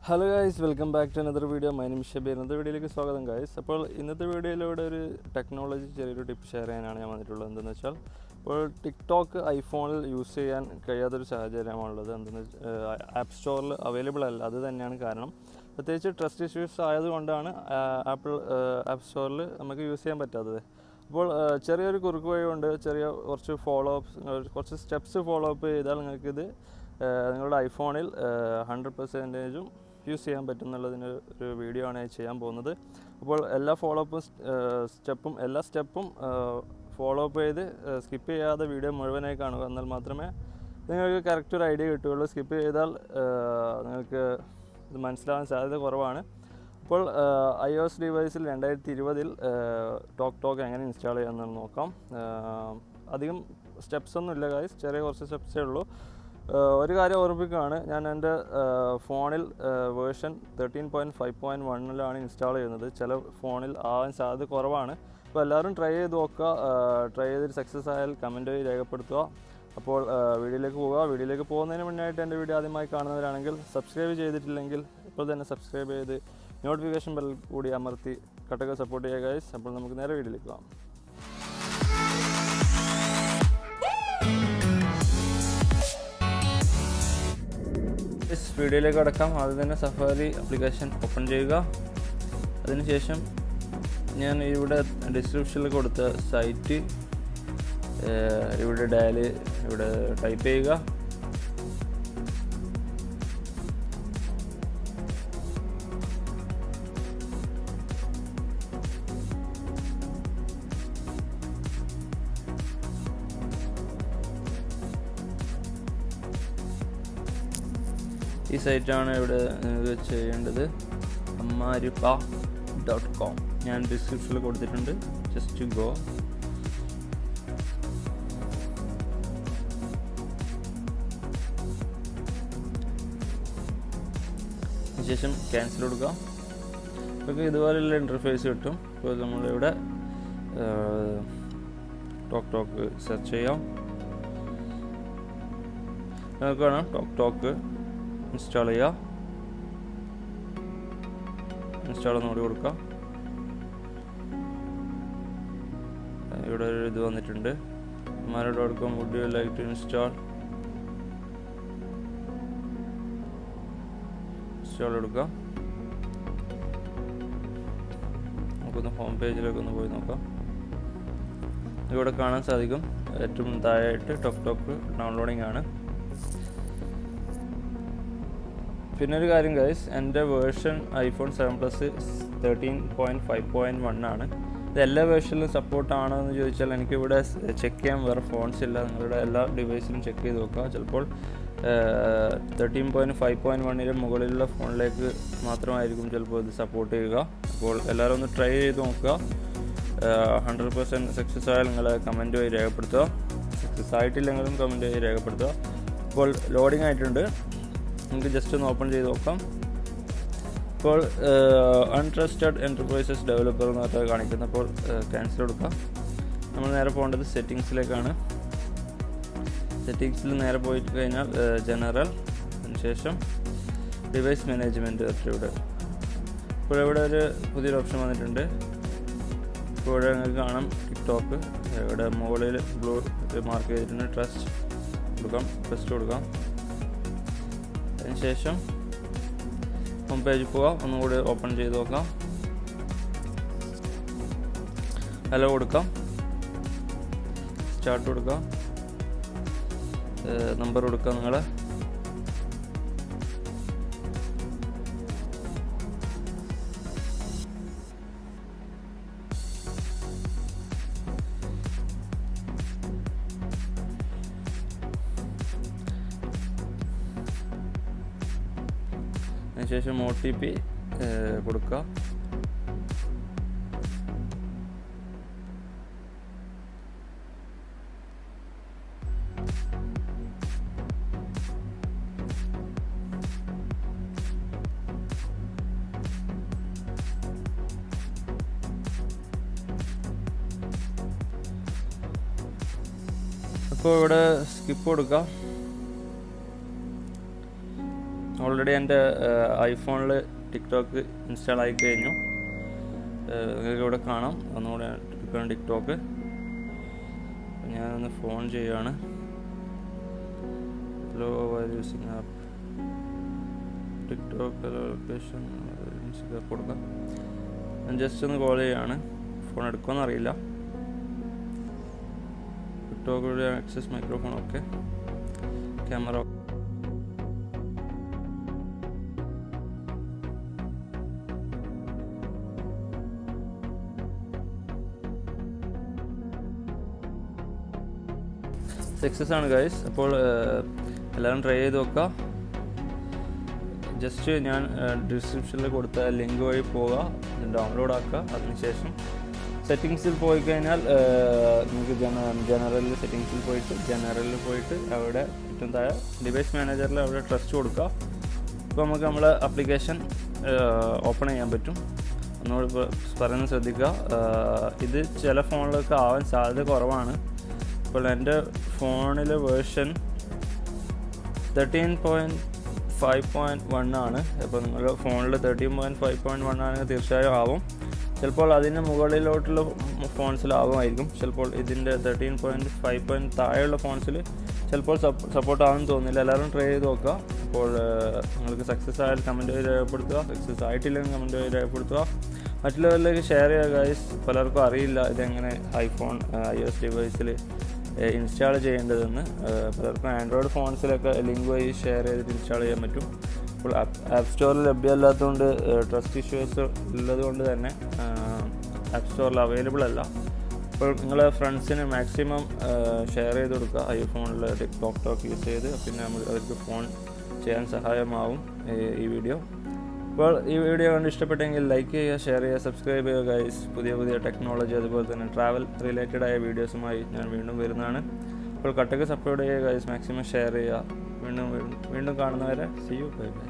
Hello guys, welcome back to another video. My name Shabeer. ഇന്നത്തെ വീഡിയോയിലേക്ക് സ്വാഗതം ഗൈസ്. അപ്പോൾ ഇന്നത്തെ വീഡിയോയിലൂടെ ഒരു ടെക്നോളജി ചെറിയൊരു ടിപ്പ് ഷെയർ ചെയ്യാനാണ് ഞാൻ വന്നിട്ടുള്ളത്. എന്തെന്ന് വെച്ചാൽ ഇപ്പോൾ ടിക്ടോക്ക് ഐഫോണിൽ യൂസ് ചെയ്യാൻ കഴിയാത്തൊരു സാഹചര്യമാണുള്ളത്. ആപ്പ് സ്റ്റോറിൽ അവൈലബിൾ അല്ല. അത് തന്നെയാണ് കാരണം. പ്രത്യേകിച്ച് ട്രസ്റ്റ് ഇഷ്യൂസ് ആയതുകൊണ്ടാണ് ആപ്പിൾ ആപ്പ് സ്റ്റോറിൽ നമുക്ക് യൂസ് ചെയ്യാൻ പറ്റാത്തത്. അപ്പോൾ ചെറിയൊരു കുറുക്ക് വഴി കൊണ്ട് കുറച്ച് സ്റ്റെപ്സ് ഫോളോ അപ്പ് ചെയ്താൽ നിങ്ങൾക്കിത് നിങ്ങളുടെ ഐഫോണിൽ 100% യൂസ് ചെയ്യാൻ പറ്റുന്നുള്ളതിന് ഒരു വീഡിയോ ആണ് ഞാൻ ചെയ്യാൻ പോകുന്നത്. അപ്പോൾ എല്ലാ സ്റ്റെപ്പും ഫോളോ അപ്പ് ചെയ്ത് സ്കിപ്പ് ചെയ്യാതെ വീഡിയോ മുഴുവനായി കാണുക. എന്നാൽ മാത്രമേ നിങ്ങൾക്ക് കറക്റ്റ് ഒരു ഐഡിയ കിട്ടുകയുള്ളൂ. സ്കിപ്പ് ചെയ്താൽ നിങ്ങൾക്ക് ഇത് മനസ്സിലാവാൻ സാധ്യത കുറവാണ്. അപ്പോൾ iOS ഡിവൈസിൽ 2020 ടോക്ക് എങ്ങനെ ഇൻസ്റ്റാൾ ചെയ്യാമെന്ന് നോക്കാം. അധികം സ്റ്റെപ്സ് ഒന്നും ഇല്ല ഗൈസ്, കുറച്ച് സ്റ്റെപ്സേ ഉള്ളൂ. ഒരു കാര്യം ഓർമ്മിക്കുകയാണ്, ഞാൻ എൻ്റെ ഫോണിൽ വേർഷൻ 13.5.1 ഇൻസ്റ്റാൾ ചെയ്യുന്നത്. ചില ഫോണിൽ ആവാൻ സാധ്യത കുറവാണ്. അപ്പോൾ എല്ലാവരും ട്രൈ ചെയ്ത് നോക്കുക. ട്രൈ ചെയ്തിട്ട് സക്സസ് ആയാൽ കമൻറ്റ് വഴി രേഖപ്പെടുത്തുക. അപ്പോൾ വീഡിയോയിലേക്ക് പോകുന്നതിന് മുന്നായിട്ട് എൻ്റെ വീഡിയോ ആദ്യമായി കാണുന്നവരാണെങ്കിൽ സബ്സ്ക്രൈബ് ചെയ്തിട്ടില്ലെങ്കിൽ ഇപ്പോൾ തന്നെ സബ്സ്ക്രൈബ് ചെയ്ത് നോട്ടിഫിക്കേഷൻ ബെൽ കൂടി അമർത്തി കട്ടൊക്കെ സപ്പോർട്ട് ചെയ്യുക ഗൈസ്. അപ്പോൾ നമുക്ക് നേരെ വീഡിയോയിലേക്ക് പോകാം. വീഡിയോയിലേക്ക് കടക്കാം. ആദ്യം തന്നെ സഫാരി ആപ്ലിക്കേഷൻ ഓപ്പൺ ചെയ്യുക. അതിനുശേഷം ഞാൻ ഇവിടെ ഡിസ്ക്രിപ്ഷനിൽ കൊടുത്ത സൈറ്റ് ഇവിടെ ടൈപ്പ് ചെയ്യുക. ഈ സൈറ്റാണ് ഇവിടെ ചെയ്യേണ്ടത്, amaripa.com. ഞാൻ ഡിസ്ക്രിപ്ഷനിൽ കൊടുത്തിട്ടുണ്ട്. Just go. ശേഷം ക്യാൻസൽ കൊടുക്കുക. അപ്പോൾ ഇതുപോലെയുള്ള ഇൻ്റർഫേസ് കിട്ടും. ഇപ്പോൾ നമ്മളിവിടെ ടോക്ക് സെർച്ച് ചെയ്യാം. നമുക്ക് വേണം ടോക്ക് ഇൻസ്റ്റാൾ ചെയ്യുക. ഇൻസ്റ്റാൾ ഒന്നുകൂടി കൊടുക്കുക. ഇവിടെ ഒരു ഇത് വന്നിട്ടുണ്ട്, amari.com. Would you like to install കൊടുക്കുക. നമുക്കൊന്ന് ഹോം പേജിലേക്കൊന്ന് പോയി നോക്കാം. ഇവിടെ കാണാൻ സാധിക്കും ഏറ്റവും താഴെയായിട്ട് ടോക്ക് ഡൗൺലോഡിംഗ് ആണ്. പിന്നെ ഒരു കാര്യം ഗൈസ്, എൻ്റെ വേർഷൻ ഐഫോൺ 7 Plus 13.5.1 ആണ്. ഇത് എല്ലാ വേർഷനിലും സപ്പോർട്ടാണോ എന്ന് ചോദിച്ചാൽ എനിക്കിവിടെ ചെക്ക് ചെയ്യാൻ വേറെ ഫോൺസ് ഇല്ല. നിങ്ങളുടെ എല്ലാ ഡിവൈസിലും ചെക്ക് ചെയ്ത് നോക്കുക. ചിലപ്പോൾ 13.5.1 മുകളിലുള്ള ഫോണിലേക്ക് മാത്രമായിരിക്കും ചിലപ്പോൾ ഇത് സപ്പോർട്ട് ചെയ്യുക. അപ്പോൾ എല്ലാവരും ഒന്ന് ട്രൈ ചെയ്ത് നോക്കുക. 100% സക്സസ് ആയാൽ നിങ്ങൾ കമൻറ്റ് വഴി രേഖപ്പെടുത്തുക. സക്സസ് ആയിട്ടില്ലെങ്കിലും കമൻറ്റ് വഴി രേഖപ്പെടുത്തുക. ഇപ്പോൾ ലോഡിംഗ് ആയിട്ടുണ്ട്. നമുക്ക് ജസ്റ്റ് ഒന്ന് ഓപ്പൺ ചെയ്ത് നോക്കാം. ഇപ്പോൾ അൺട്രസ്റ്റഡ് എൻ്റർപ്രൈസസ് ഡെവലപ്പർ എന്ന് പറഞ്ഞാൽ കാണിക്കുന്നത്. അപ്പോൾ ക്യാൻസൽ കൊടുക്കാം. നമ്മൾ നേരെ പോകേണ്ടത് സെറ്റിങ്സിലേക്കാണ്. സെറ്റിങ്സിൽ നേരെ പോയിട്ട് കഴിഞ്ഞാൽ ജനറൽ, അതിനുശേഷം ഡിവൈസ് മാനേജ്മെൻറ്റ് ഇവിടെ. ഇപ്പോൾ ഇവിടെ ഒരു പുതിയൊരു ഓപ്ഷൻ വന്നിട്ടുണ്ട്. ഇപ്പോൾ ഇവിടെ നിങ്ങൾക്ക് കാണാം ടിക്ടോക്ക്. ഇവിടെ മുകളിൽ ബ്ലൂ മാർക്ക് ചെയ്തിട്ടുണ്ട്. ട്രസ്റ്റ് കൊടുക്കാം. അതിനുശേഷം ഹോം പേജിൽ പോകാം. ഒന്നുകൂടി ഓപ്പൺ ചെയ്ത് നോക്കാം. ഹലോ കൊടുക്കാം. സ്റ്റാർട്ട് കൊടുക്കാം. നമ്പർ കൊടുക്കാം നിങ്ങൾ. അതിനുശേഷം OTP കൊടുക്കുക. അപ്പോൾ ഇവിടെ സ്കിപ്പ് കൊടുക്കുക. ഓൾറെഡി എൻ്റെ ഐഫോണിൽ ടിക്ടോക്ക് ഇൻസ്റ്റാൾ ആയി കഴിഞ്ഞു. നിങ്ങൾക്ക് ഇവിടെ കാണാം. ഒന്നുകൂടെ എടുക്കണം ടിക്ടോക്ക്. ഞാനൊന്ന് ഫോൺ ചെയ്യുകയാണ്. Hello using app TikTok location കൊടുക്കാം. ഞാൻ ജസ്റ്റ് ഒന്ന് കോൾ ചെയ്യുകയാണ്. ഫോൺ എടുക്കുമെന്ന് അറിയില്ല. TikTok access microphone okay, camera okay. Success ആണ് ഗൈസ്. അപ്പോൾ എല്ലാവരും ട്രൈ ചെയ്ത് നോക്കുക. ജസ്റ്റ് ഞാൻ ഡിസ്ക്രിപ്ഷനിൽ കൊടുത്ത ലിങ്ക് വഴി പോവുക, ഡൗൺലോഡ് ആക്കുക. അതിനുശേഷം സെറ്റിങ്സിൽ പോയി കഴിഞ്ഞാൽ നിങ്ങൾക്ക് ജനറലിൽ സെറ്റിങ്സിൽ പോയിട്ട് അവിടെ ഏറ്റവും താഴെ ഡിവൈസ് മാനേജറിൽ അവിടെ ട്രസ്റ്റ് കൊടുക്കുക. ഇപ്പോൾ നമുക്ക് നമ്മളെ ആപ്ലിക്കേഷൻ ഓപ്പൺ ചെയ്യാൻ പറ്റും. ഒന്നുകൂടി പറയുന്നത് ശ്രദ്ധിക്കുക. ഇത് ചില ഫോണിലൊക്കെ ആവാൻ സാധ്യത കുറവാണ്. ഇപ്പോൾ എൻ്റെ ഫോണിലെ വേർഷൻ 13.5.1 ആണ്. അപ്പോൾ നിങ്ങളുടെ ഫോണിൽ 13.5.1 ആണെങ്കിൽ തീർച്ചയായും ആവും. ചിലപ്പോൾ അതിന് മുകളിലോട്ടുള്ള ഫോൺസിലാവുമായിരിക്കും. ചിലപ്പോൾ ഇതിൻ്റെ 13.5 താഴെയുള്ള ഫോൺസിൽ ചിലപ്പോൾ സപ്പോർട്ട് ആവുമെന്ന് തോന്നുന്നില്ല. എല്ലാവരും ട്രൈ ചെയ്ത് നോക്കുക. അപ്പോൾ നിങ്ങൾക്ക് സക്സസ് ആയാൽ കമൻറ്റ് വഴി രേഖപ്പെടുത്തുക, സക്സസ് ആയിട്ടില്ലെങ്കിൽ കമൻറ്റ് വഴി രേഖപ്പെടുത്തുക. മറ്റുള്ളവരിലേക്ക് ഷെയർ ചെയ്യുക ഗൈസ്. പലർക്കും അറിയില്ല ഇതെങ്ങനെ iPhone iOS ഡിവൈസിൽ ഇൻസ്റ്റാൾ ചെയ്യേണ്ടതെന്ന്. പലർക്കും ആൻഡ്രോയിഡ് ഫോൺസിലൊക്കെ ലിങ്ക് വഴി ഷെയർ ചെയ്തിട്ട് ഇൻസ്റ്റാൾ ചെയ്യാൻ പറ്റും. അപ്പോൾ ആപ്പ് സ്റ്റോറിൽ ലഭ്യമല്ലാത്തതുകൊണ്ട്, ട്രസ്റ്റ് ഇഷ്യൂസ് ഉള്ളതുകൊണ്ട് തന്നെ ആപ്പ് സ്റ്റോറിൽ അവൈലബിൾ അല്ല. അപ്പോൾ നിങ്ങളെ ഫ്രണ്ട്സിന് മാക്സിമം ഷെയർ ചെയ്ത് കൊടുക്കുക. ഐഫോണിൽ ടോക്ക് യൂസ് ചെയ്ത് പിന്നെ അവർക്ക് ഫോൺ ചെയ്യാൻ സഹായമാവും ഈ വീഡിയോ. അപ്പോൾ ഈ വീഡിയോ കണ്ട് ഇഷ്ടപ്പെട്ടെങ്കിൽ ലൈക്ക് ചെയ്യുക, ഷെയർ ചെയ്യുക, സബ്സ്ക്രൈബ് ചെയ്യുക ഗൈസ്. പുതിയ ടെക്നോളജി അതുപോലെ തന്നെ ട്രാവൽ റിലേറ്റഡ് ആയ വീഡിയോസുമായി ഞാൻ വീണ്ടും വരുന്നതാണ്. അപ്പോൾ കട്ടക്ക് സപ്പോർട്ട് ചെയ്യുക ഗൈസ്, മാക്സിമം ഷെയർ ചെയ്യുക. വീണ്ടും കാണുന്നവരെ സീ യു, ബൈ ബൈ.